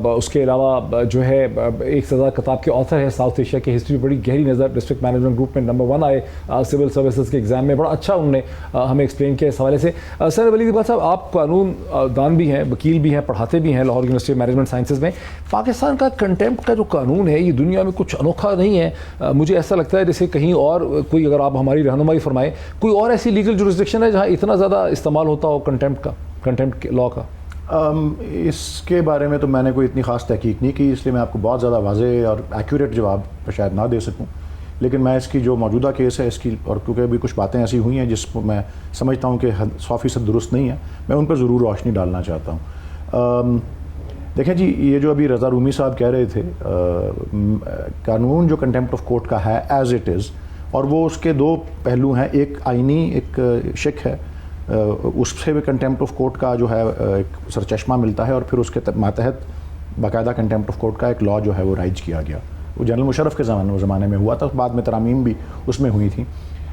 उसके अलावा जो है एक से ज़्यादा किताब के ऑथर है। साउथ एशिया की हिस्ट्री बड़ी गहरी नज़र, डिस्ट्रिक्ट मैनेजमेंट ग्रुप में नंबर 1 आए सिविल सर्विसेज के एग्ज़ाम में, बड़ा अच्छा उन्होंने हमें एक्सप्लेन किया इस हवाले से। सर वलीद इकबाल साहब, आप कानून दान भी हैं, वकील भी हैं, पढ़ाते भी हैं Lahore university of management sciences में। पाकिस्तान का कंटेम्प्ट का जो कानून है ये दुनिया में कुछ अनोखा नहीं है। मुझे ऐसा लगता है जैसे कहीं और कोई, अगर आप हमारी रहनुमाई फरमाएं, कोई और ऐसी लीगल जुरिस्डिक्शन है जहाँ इतना ज़्यादा इस्तेमाल होता हो कंटेम्प्ट लॉ का? इसके बारे में तो मैंने कोई इतनी ख़ास तहकीक नहीं की, इसलिए मैं आपको बहुत ज़्यादा वाज़ेह और एक्यूरेट जवाब शायद ना दे सकूं। लेकिन मैं इसकी जो मौजूदा केस है इसकी, और क्योंकि अभी कुछ बातें ऐसी हुई हैं जिसको मैं समझता हूँ कि 100% दुरुस्त नहीं है, मैं उन पर ज़रूर रोशनी डालना चाहता हूँ। देखें जी, ये जो अभी रज़ा रूमी साहब कह रहे थे, कानून जो कंटेम्प्ट ऑफ कोर्ट का है एज़ इट इज़, और वो उसके दो पहलू हैं, एक आइनी एक शिक है, उससे भी कंटेम्प्ट ऑफ कोर्ट का जो है एक सरचश्मा मिलता है, और फिर उसके मातहत बाकायदा कंटेम्प्ट ऑफ कोर्ट का एक लॉ जो है वो राइज किया गया। वो जनरल मुशर्रफ के ज़माने में हुआ था, बाद में तरामीम भी उसमें हुई थी।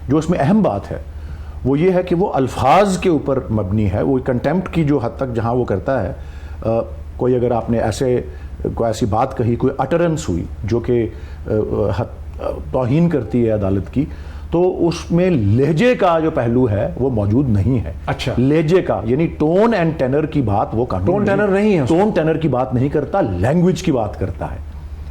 जो उसमें अहम बात है वो ये है कि वो अल्फाज के ऊपर मबनी है। वो कंटेम्प्ट की जो हद तक जहाँ वो करता है, कोई अगर आपने कोई ऐसी बात कही, कोई अटरेंस हुई जो कि तौहीन करती है अदालत की, तो उसमें लहजे का जो पहलू है वो मौजूद नहीं है। अच्छा, लहजे का यानी टोन एंड टेनर की बात वो कानून टोन टेनर नहीं है, टोन टेनर की बात नहीं करता, लैंग्वेज की बात करता है।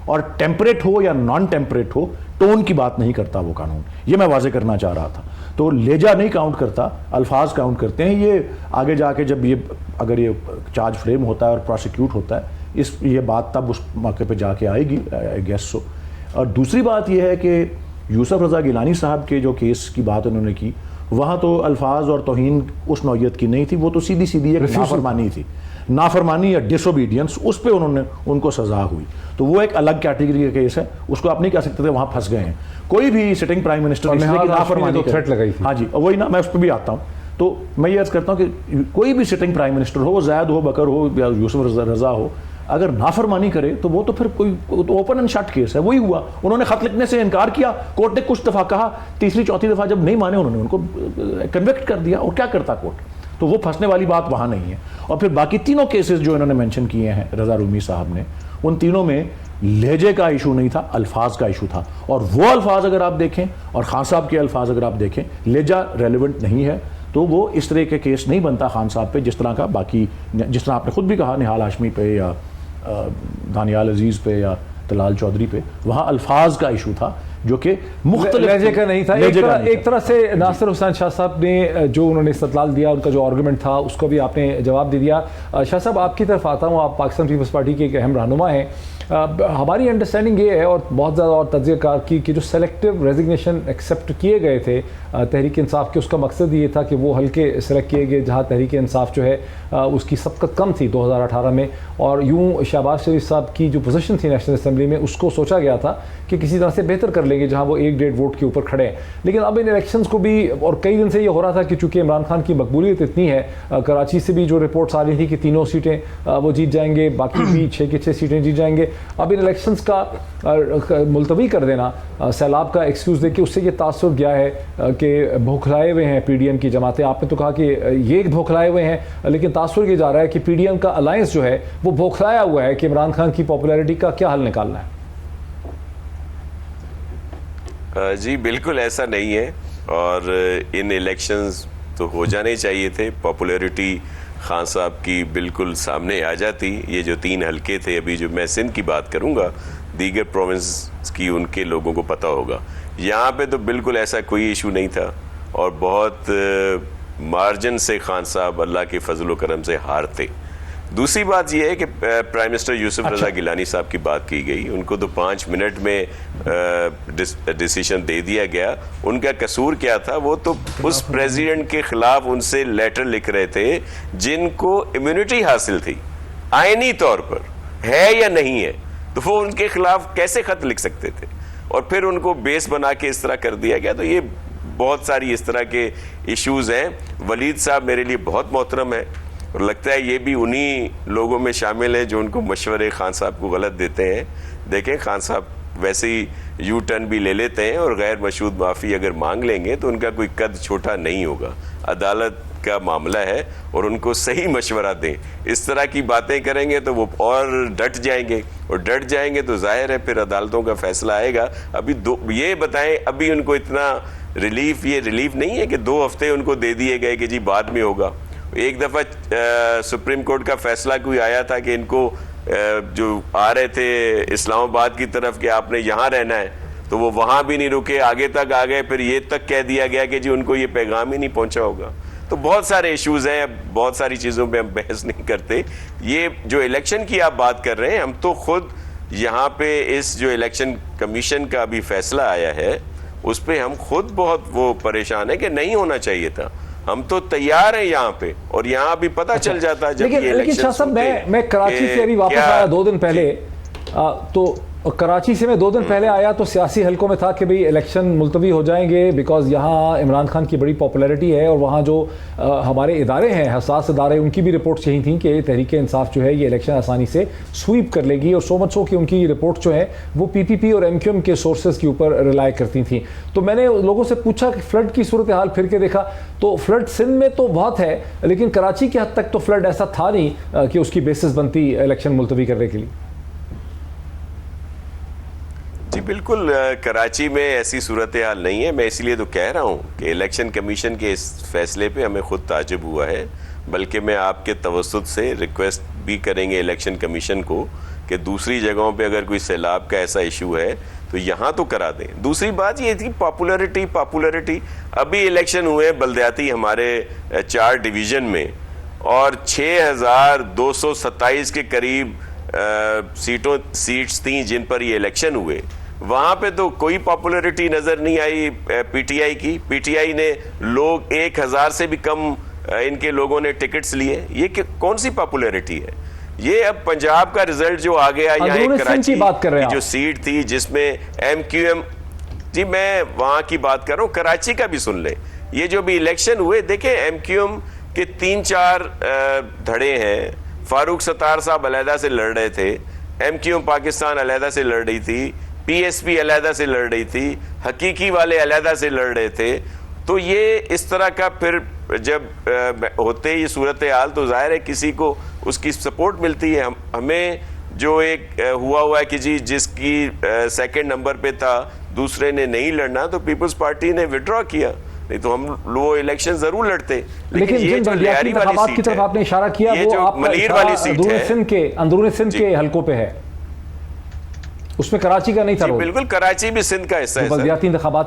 और टेम्परेट हो या नॉन टेम्परेट हो, टोन की बात नहीं करता वो कानून। ये मैं वाजे करना चाह रहा था। तो लेजा नहीं काउंट करता, अल्फाज काउंट करते हैं। ये आगे जाके जब ये अगर ये चार्ज फ्रेम होता है और प्रोसिक्यूट होता है, ये बात तब उस मौके पे जाके आएगी, आई गेस सो। और दूसरी बात ये है कि यूसुफ रज़ा गिलानी साहब के जो केस की बात उन्होंने की, वहाँ तो अल्फाज और तौहीन उस नौयत की नहीं थी, वो तो सीधी सीधी एक नाफरमानी थी, नाफरमानी या डिसोबीडियंस, उस पर उनको सजा हुई। तो वो एक अलग कैटेगरी का केस है, उसको आप नहीं कह सकते थे वहाँ फंस गए हैं। कोई भी सिटिंग प्राइम मिनिस्टर नाफरमानी तो थ्रेट लगाई थी। हाँ जी, वही ना, मैं उस पर भी आता हूँ। तो मैं ये अर्ज करता हूँ कि कोई भी सिटिंग प्राइम मिनिस्टर हो, वो जैद हो, बकर हो या यूसुफ रज़ा हो, अगर नाफरमानी करे तो वो तो फिर कोई तो ओपन एंड शट केस है। वही हुआ, उन्होंने खत लिखने से इनकार किया, कोर्ट ने कुछ दफ़ा कहा, तीसरी चौथी दफ़ा जब नहीं माने उन्होंने उनको कन्विक्ट कर दिया। और क्या करता कोर्ट? तो वो फंसने वाली बात वहाँ नहीं है। और फिर बाकी तीनों केसेस जो इन्होंने मेंशन किए हैं रज़ा रूमी साहब ने, उन तीनों में लहजे का इशू नहीं था, अल्फाज का इशू था। और वो अल्फाज अगर आप देखें और खान साहब के अल्फाज अगर आप देखें, लहजा रेलिवेंट नहीं है, तो वो इस तरह के केस नहीं बनता खान साहब पे, जिस तरह का बाकी, जिस तरह आपने खुद भी कहा निहाल हाशमी पे या दानियाल अजीज़ पे या तलाल चौधरी पे, वहाँ अल्फाज का इशू था जो कि मुख्तलिफ लहजे का नहीं था। एक तरह से नासिर हुसैन शाह साहब ने जो उन्होंने इस्तदलाल दिया, उनका जो आर्गूमेंट था, उसको भी आपने जवाब दे दिया। शाह साहब, आपकी तरफ आता हूँ, आप पाकिस्तान पीपल्स पार्टी के एक अहम रहनुमा हैं। हमारी अंडरस्टैंडिंग ये है, और बहुत ज़्यादा और तज्ज़ियाकार की, कि जो सेलेक्टिव रेजिग्नेशन एक्सेप्ट किए गए थे तहरीक इंसाफ के, उसका मकसद ये था कि वो हल्के सेलेक्ट किए गए जहाँ तहरीक इंसाफ जो है उसकी सबकत कम थी 2018 में। और यूँ शहबाज शरीफ साहब की जो पोजीशन थी नेशनल असम्बली में, उसको सोचा गया था कि किसी तरह से बेहतर कर लेंगे जहाँ वो 1-1.5 वोट के ऊपर खड़े हैं। लेकिन अब इन इलेक्शंस को भी, और कई दिन से ये हो रहा था कि चूँकि इमरान खान की मकबूलियत इतनी है, कराची से भी जो रिपोर्ट्स आ रही थी कि 3 सीटें वो जीत जाएंगे, बाकी भी 6 की 6 सीटें जीत जाएंगे। अब इन इलेक्शंस का मुलतवी कर देना, सैलाब का एक्सक्यूज़ देके, उससे ये तासुर गया है कि भोखलाए हुए हैं पीडीएम की जमातें। आपने तो कहा कि ये भोखलाए हुए हैं, लेकिन तासुर ये जा रहा है कि पीडीएम का अलायंस जो है वो भोखलाया हुआ है कि इमरान खान की पॉपुलैरिटी का क्या हल निकालना है। जी बिल्कुल ऐसा नहीं है, और इन इलेक्शंस तो हो जाने चाहिए थे। पॉपुलैरिटी खान साहब की बिल्कुल सामने आ जाती। ये जो 3 हलके थे, अभी जो मैं सिंध की बात करूंगा, दीगर प्रोविंस की उनके लोगों को पता होगा, यहाँ पे तो बिल्कुल ऐसा कोई इशू नहीं था, और बहुत मार्जिन से खान साहब अल्लाह के फजल करम से हारते। दूसरी बात यह है कि प्राइम मिनिस्टर यूसुफ रज़ा गिलानी साहब की बात की गई, उनको तो 5 मिनट में डिसीजन दे दिया गया। उनका कसूर क्या था? वो तो उस प्रेसिडेंट के खिलाफ उनसे लेटर लिख रहे थे जिनको इम्यूनिटी हासिल थी, आईनी तौर पर है या नहीं है, तो वो उनके खिलाफ कैसे खत लिख सकते थे? और फिर उनको बेस बना के इस तरह कर दिया गया। तो ये बहुत सारी इस तरह के इश्यूज हैं। वलीद साहब मेरे लिए बहुत मोहतरम है, और लगता है ये भी उन्हीं लोगों में शामिल है जो उनको मशवरे खान साहब को गलत देते हैं। देखें, खान साहब वैसे ही यू टर्न भी ले लेते हैं, और गैर मशहूद माफ़ी अगर मांग लेंगे तो उनका कोई कद छोटा नहीं होगा। अदालत का मामला है, और उनको सही मशवरा दें। इस तरह की बातें करेंगे तो वो और डट जाएंगे, और डट जाएंगे तो जाहिर है फिर अदालतों का फैसला आएगा। अभी ये बताएं, अभी उनको इतना रिलीफ, ये रिलीफ नहीं है कि 2 हफ्ते उनको दे दिए गए कि जी बाद में होगा। एक दफ़ा सुप्रीम कोर्ट का फैसला कोई आया था कि इनको जो आ रहे थे इस्लामाबाद की तरफ कि आपने यहाँ रहना है, तो वो वहाँ भी नहीं रुके, आगे तक आ गए। फिर ये तक कह दिया गया कि जी उनको ये पैगाम ही नहीं पहुँचा होगा। तो बहुत सारे इश्यूज हैं, बहुत सारी चीज़ों पे हम बहस नहीं करते। ये जो इलेक्शन की आप बात कर रहे हैं, हम तो खुद यहाँ पे इस जो इलेक्शन कमीशन का अभी फैसला आया है उस पे हम खुद बहुत वो परेशान है कि नहीं होना चाहिए था। हम तो तैयार हैं यहाँ पे, और यहाँ भी पता चल जाता है जब ये लेकिन इलेक्शन शाह साहब, मैं कराची से अभी वापस आया 2 दिन पहले, तो कराची से मैं 2 दिन पहले आया तो सियासी हलकों में था कि भाई इलेक्शन मुलतवी हो जाएंगे, बिकॉज यहाँ इमरान खान की बड़ी पॉपुलैरिटी है, और वहाँ जो हमारे इदारे हैं, हसास इदारे, उनकी भी रिपोर्ट्स यही थी कि तहरीक इंसाफ जो है ये इलेक्शन आसानी से स्वीप कर लेगी, और सो मच सो कि उनकी रिपोर्ट जो है वो पीपीपी और एमक्यूएम के सोर्सेज के ऊपर रिलाई करती थी। तो मैंने लोगों से पूछा कि फ्लड की सूरत हाल फिर के देखा, तो फ्लड सिंध में तो बहुत है, लेकिन कराची के हद तक तो फ्लड ऐसा था नहीं कि उसकी बेसिस बनती इलेक्शन मुलतवी करने के लिए। जी बिल्कुल, कराची में ऐसी सूरत हाल नहीं है। मैं इसलिए तो कह रहा हूँ कि इलेक्शन कमीशन के इस फैसले पे हमें खुद ताज्जुब हुआ है, बल्कि मैं आपके तवस्सुत से रिक्वेस्ट भी करेंगे इलेक्शन कमीशन को कि दूसरी जगहों पे अगर कोई सैलाब का ऐसा इशू है तो यहाँ तो करा दें। दूसरी बात ये थी पॉपुलैरिटी। अभी इलेक्शन हुए बल्दियाती हमारे 4 डिवीज़न में, और 6227 के करीब सीट्स थी जिन पर ये इलेक्शन हुए। वहां पे तो कोई पॉपुलैरिटी नजर नहीं आई पीटीआई की। पीटीआई ने लोग 1000 से भी कम इनके लोगों ने टिकट्स लिए। ये कौन सी पॉपुलैरिटी है? ये अब पंजाब का रिजल्ट जो आ गया, या एक कराची की जो सीट थी जिसमें एमक्यूएम, जी मैं वहां की बात कर रहा हूं, कराची का भी सुन ले। ये जो भी इलेक्शन हुए, देखें एमक्यूएम के 3-4 धड़े हैं। फारूक सत्तार साहब अलहदा से लड़ रहे थे, एमक्यूएम पाकिस्तान अलहदा से लड़ रही थी, पीएसपी अलहदा से लड़ रही थी, हकीकी वाले अलहदा से लड़ रहे थे। तो ये इस तरह का फिर जब होते ये सूरत हाल, तो जाहिर है किसी को उसकी सपोर्ट मिलती है। हमें जो एक हुआ है कि जी जिसकी 2nd नंबर पे था दूसरे ने नहीं लड़ना, तो पीपल्स पार्टी ने विड्रॉ किया, नहीं तो हम वो इलेक्शन जरूर लड़ते। लेकिन ये जो लियारी वाली सीट की तरफ आपने इशारा किया, ये जो मलीर वाली सीट है, अंदरूनी सिंध के हलकों पे है, उसमें कराची का नहीं था। बिल्कुल, कराची भी सिंध का हिस्सा है,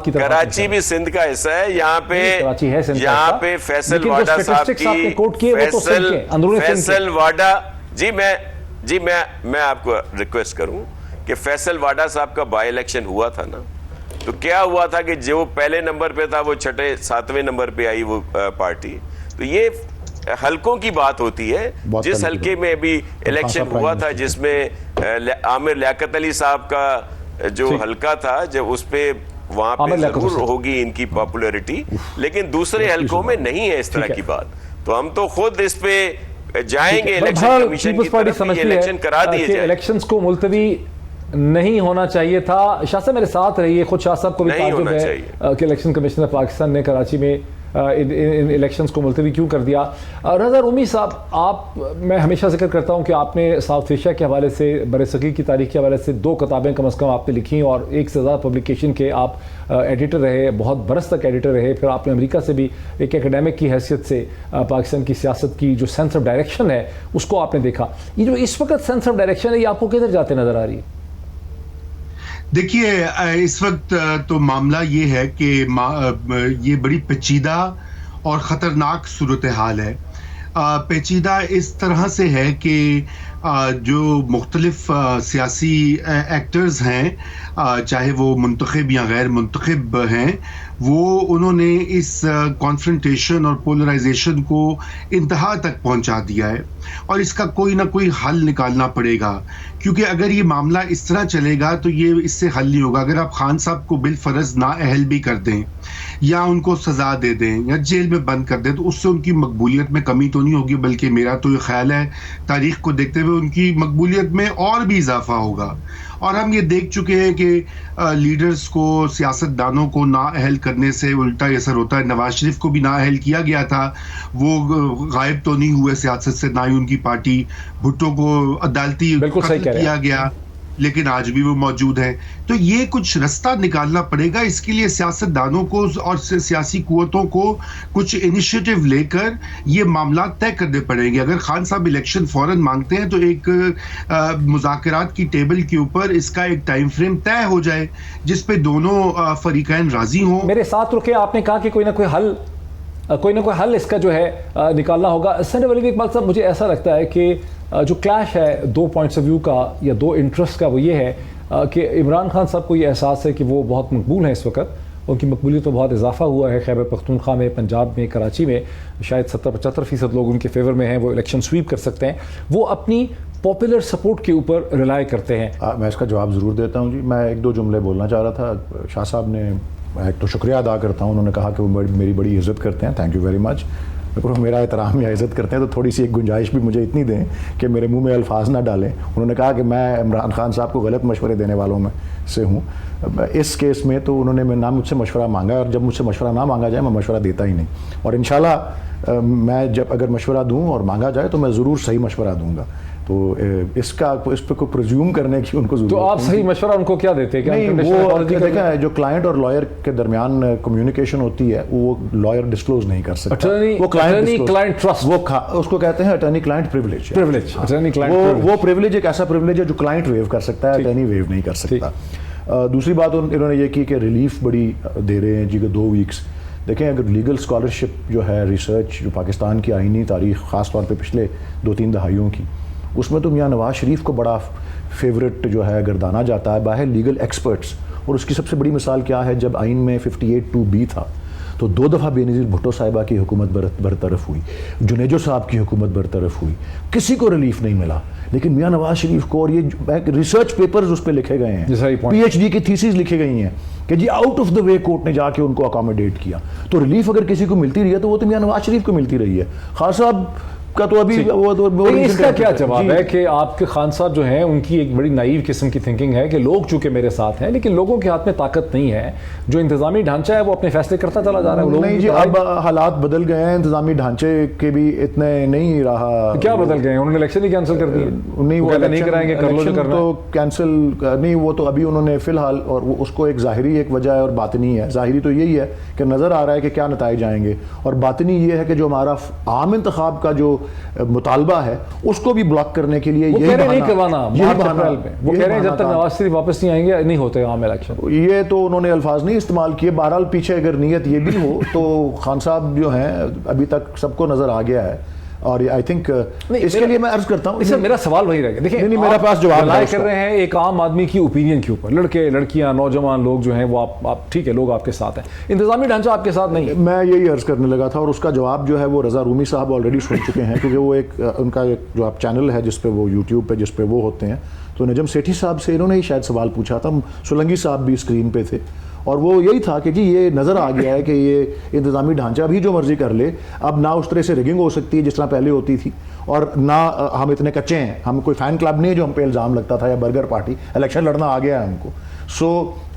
कराची भी सिंध का हिस्सा है। यहाँ पे फैसल वाडा साहब की, फैसल वाडा, जी मैं आपको रिक्वेस्ट करूं कि फैसल वाडा साहब का बाई इलेक्शन हुआ था ना, तो क्या हुआ था कि जो पहले नंबर पे था वो 6-7वें नंबर पे आई वो पार्टी। तो ये हलकों की बात होती है। जिस हलके में अभी इलेक्शन हुआ था, जिसमें आमिर लियाकत अली साहब का जो हलका था, जब उस पे वहां पे जरूर होगी इनकी पॉपुलैरिटी, लेकिन दूसरे हलकों में नहीं है इस तरह की बात। तो हम तो खुद इस पे जाएंगे इलेक्शन कमीशन की तरफ, इलेक्शन करा दिए जाए। इलेक्शंस को मुलतवी नहीं होना चाहिए था। शाह साहब मेरे साथ रहिए, खुद शाह साहब को भी ताज्जुब है कि इलेक्शन कमिश्नर पाकिस्तान ने कराची में इन इलेक्शंस को मुलतवी क्यों कर दिया। रज़ा रूमी साहब, आप, मैं हमेशा जिक्र करता हूं कि आपने साउथ एशिया के हवाले से, बरसगीर की तारीख के हवाले से 2 किताबें कम अज़ कम आपने लिखी, और 1 से ज़्यादा पब्लिकेशन के आप एडिटर रहे, बहुत बरस तक एडिटर रहे। फिर आपने अमेरिका से भी एक एकेडमिक की हैसियत से पाकिस्तान की सियासत की जो सेंस ऑफ डायरेक्शन है उसको आपने देखा। ये जो इस वक्त सेंस ऑफ डायरेक्शन है, ये आपको किधर जाते नजर आ रही है? देखिए, इस वक्त तो मामला ये है कि ये बड़ी पेचीदा और ख़तरनाक सूरत हाल है। पेचीदा इस तरह से है कि जो मुख्तलिफ सियासी एक्टर्स हैं, चाहे वो मुंतखब या गैर मुंतखब हैं, वो उन्होंने इस कॉन्फ्रंटेशन और पोलराइजेशन को इंतहा तक पहुंचा दिया है, और इसका कोई ना कोई हल निकालना पड़ेगा। क्योंकि अगर ये मामला इस तरह चलेगा तो ये इससे हल नहीं होगा। अगर आप खान साहब को बिलफर्ज नाअहल भी कर दें, या उनको सज़ा दे दें, या जेल में बंद कर दें, तो उससे उनकी मकबूलियत में कमी तो नहीं होगी, बल्कि मेरा तो ये ख्याल है तारीख को देखते हुए उनकी मकबूलियत में और भी इजाफा होगा। और हम ये देख चुके हैं कि लीडर्स को, सियासतदानों को नाअहल करने से उल्टा असर होता है। नवाज शरीफ को भी नाअहल किया गया था, वो गायब तो नहीं हुए सियासत से, ना ही उनकी पार्टी। भुट्टो को अदालती कत्ल किया गया, लेकिन आज भी वो मौजूद है। तो ये कुछ रास्ता निकालना पड़ेगा। इसके लिए सियासतदानों को और सियासी कुव्वतों को कुछ इनिशिएटिव लेकर ये मामला तय करने पड़ेंगे। अगर खान साहब इलेक्शन फौरन मांगते हैं तो एक मुज़ाकरात की टेबल के ऊपर इसका एक टाइम फ्रेम तय हो जाए जिस पे दोनों फरीकैन राजी हों। मेरे साथ रुके, आपने कहा कि कोई ना कोई हल कोई ना कोई हल इसका जो है निकालना होगा। सेनेटर वलीद इकबाल साहब, मुझे ऐसा लगता है कि जो क्लैश है दो पॉइंट्स ऑफ व्यू का या दो इंटरेस्ट का, वो ये है कि इमरान खान साहब को ये एहसास है कि वो बहुत मकबूल हैं इस वक्त, उनकी मकबूलियत तो बहुत इजाफा हुआ है खैबर पख्तूनख्वा में, पंजाब में, कराची में शायद 70-75% लोग उनके फेवर में हैं, वो इलेक्शन स्वीप कर सकते हैं, वो अपनी पॉपुलर सपोर्ट के ऊपर रिलाई करते हैं। मैं इसका जवाब ज़रूर देता हूँ जी। मैं एक दो जुमले बोलना चाह रहा था। शाह साहब ने, एक तो शुक्रिया अदा करता हूँ, उन्होंने कहा कि वो मेरी बड़ी इज़्ज़त करते हैं, थैंक यू वेरी मच। मेरा एहतराम या इज़्ज़त करते हैं तो थोड़ी सी एक गुंजाइश भी मुझे इतनी दें कि मेरे मुंह में अल्फाज ना डालें। उन्होंने कहा कि मैं इमरान खान साहब को गलत मशवरे देने वालों में से हूँ। इस केस में तो उन्होंने ना मुझसे मशवरा मांगा, और जब मुझसे मशवरा ना मांगा जाए मैं मशवरा देता ही नहीं। और इंशाल्लाह मैं जब अगर मशवरा दूँ और मांगा जाए तो मैं ज़रूर सही मशवरा दूँगा। तो इस पर कोई प्रिज्यूम करने की उनको ज़रूरत तो आप सही मशवरा उनको क्या देते हैं? नहीं, वो देखा है जो क्लाइंट और लॉयर के दरमियान कम्युनिकेशन होती है वो लॉयर डिस्क्लोज नहीं कर सकता। वो क्लाइंट ट्रस्ट, वो उसको कहते हैं अटर्नी क्लाइंट प्रिविलेज। वो प्रिविलेज एक ऐसा प्रिविलेज है जो क्लाइंट वेव कर सकता है, अटर्नी वेव नहीं कर सकता। दूसरी बात इन्होंने ये की कि रिलीफ बड़ी दे रहे हैं जी कि 2 वीक्स। देखें, अगर लीगल स्कॉलरशिप जो है, रिसर्च जो पाकिस्तान की आईनी तारीख ख़ास तौर पे पिछले 2-3 दहाइयों की, उसमें तो मियाँ नवाज शरीफ को बड़ा फेवरेट जो है गर्दाना जाता है बाहर लीगल एक्सपर्ट्स। और उसकी सबसे बड़ी मिसाल क्या है, जब आइन में 58(2)B था तो 2 दफ़ा बेनज़ीर भुट्टो साहिबा की हुकूमत बरतरफ हुई, जुनेजो साहब की हुकूमत बरतरफ हुई, किसी को रिलीफ नहीं मिला। लेकिन मियाँ नवाज शरीफ को, और ये रिसर्च पेपर्स उस पर लिखे गए हैं, PhD की थीसिस लिखी गई हैं कि जी out of the way court ने जाके उनको अकोमोडेट किया। तो रिलीफ अगर किसी को मिलती रही है तो वो तो मियाँ नवाज शरीफ को मिलती रही है। खान साहब का तो अभी वो इसका क्या जवाब है कि आपके खान साहब जो हैं उनकी एक बड़ी नाइव किस्म की थिंकिंग है कि लोग चूंकि मेरे साथ हैं, लेकिन लोगों के हाथ में ताकत नहीं है, जो इंतजामी ढांचा है वो अपने फैसले करता चला जा रहा है। नहीं जी, अब हालात बदल गए हैं, इंतजामी ढांचे के भी इतने नहीं रहा। क्या बदल गए हैं? उन्होंने इलेक्शन ही कैंसिल कर दिए। नहीं, वो नहीं कराएंगे, कर लो जो करना तो कैंसिल नहीं, वो तो अभी उन्होंने फिलहाल, और उसको एक ज़ाहिरी एक वजह है और बातनी है। ज़ाहिरी तो यही है कि नज़र आ रहा है कि क्या नताइज आएंगे, और बातनी ये है कि जो हमारा आम इंतखाब का जो मुतालबा है उसको भी ब्लॉक करने के लिए नहीं करवाना, वो कह रहे हैं जब तक नवाज शरीफ वापस नहीं आएंगे नहीं होते आम इलेक्शन। ये तो उन्होंने अल्फाज नहीं इस्तेमाल किए। बहरहाल पीछे अगर नीयत ये भी हो तो खान साहब जो हैं अभी तक सबको नजर आ गया है, और आई थिंक इसके लिए मैं अर्ज करता हूँ। मेरा सवाल वही रहेगा। देखिए, नहीं, मेरे पास जवाब कर रहे हैं एक आम आदमी की ओपिनियन के ऊपर, लड़के लड़कियां नौजवान लोग जो हैं वो आप ठीक है, लोग आपके साथ हैं, इंतजामी ढांचा आपके साथ नहीं। मैं यही अर्ज करने लगा था, और उसका जवाब जो है वो रजा रूमी साहब ऑलरेडी सुन चुके हैं, क्योंकि वो उनका एक जो आप चैनल है जिसपे वो यूट्यूब पे जिसपे वो होते हैं, तो नजम सेठी साहब से इन्होंने ही शायद सवाल पूछा था, सोलंकी साहब भी स्क्रीन पे थे, और वो यही था कि जी ये नज़र आ गया है कि ये इंतज़ामी ढांचा भी जो मर्जी कर ले, अब ना उस तरह से रिगिंग हो सकती है जिस तरह पहले होती थी, और ना हम इतने कच्चे हैं, हम कोई फ़ैन क्लब नहीं है जो हम पे इल्ज़ाम लगता था, या बर्गर पार्टी, इलेक्शन लड़ना आ गया है हमको। सो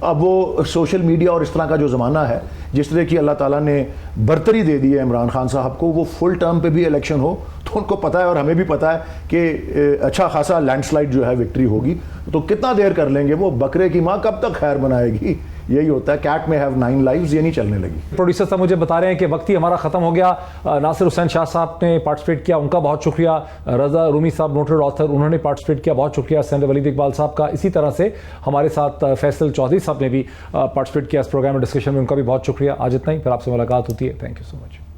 अब वो सोशल मीडिया और इस तरह का जो ज़माना है, जिस तरह की अल्लाह ताला ने बरतरी दे दी है इमरान खान साहब को, वो फुल टर्म पे भी इलेक्शन हो तो उनको पता है, और हमें भी पता है कि अच्छा खासा लैंडस्लाइड जो है विक्ट्री होगी। तो कितना देर कर लेंगे वो, बकरे की माँ कब तक खैर बनाएगी, यही होता है। कैट में हैव 9 लाइव्स, ये नहीं चलने लगी। प्रोड्यूसर साहब मुझे बता रहे हैं कि वक्त ही हमारा खत्म हो गया। नासिर हुसैन शाह साहब ने पार्टिसिपेट किया, उनका बहुत शुक्रिया। रजा रूमी साहब नोटेड ऑथर, उन्होंने पार्टिसिपेट किया, बहुत शुक्रिया। सेनेटर वलीद इकबाल साहब का। इसी तरह से हमारे साथ फैसल चौधरी साहब ने भी पार्टिसिपेट किया इस प्रोग्राम में, डिस्कशन में, उनका भी बहुत शुक्रिया। आज इतना ही, फिर आपसे मुलाकात होती है। Thank you so much.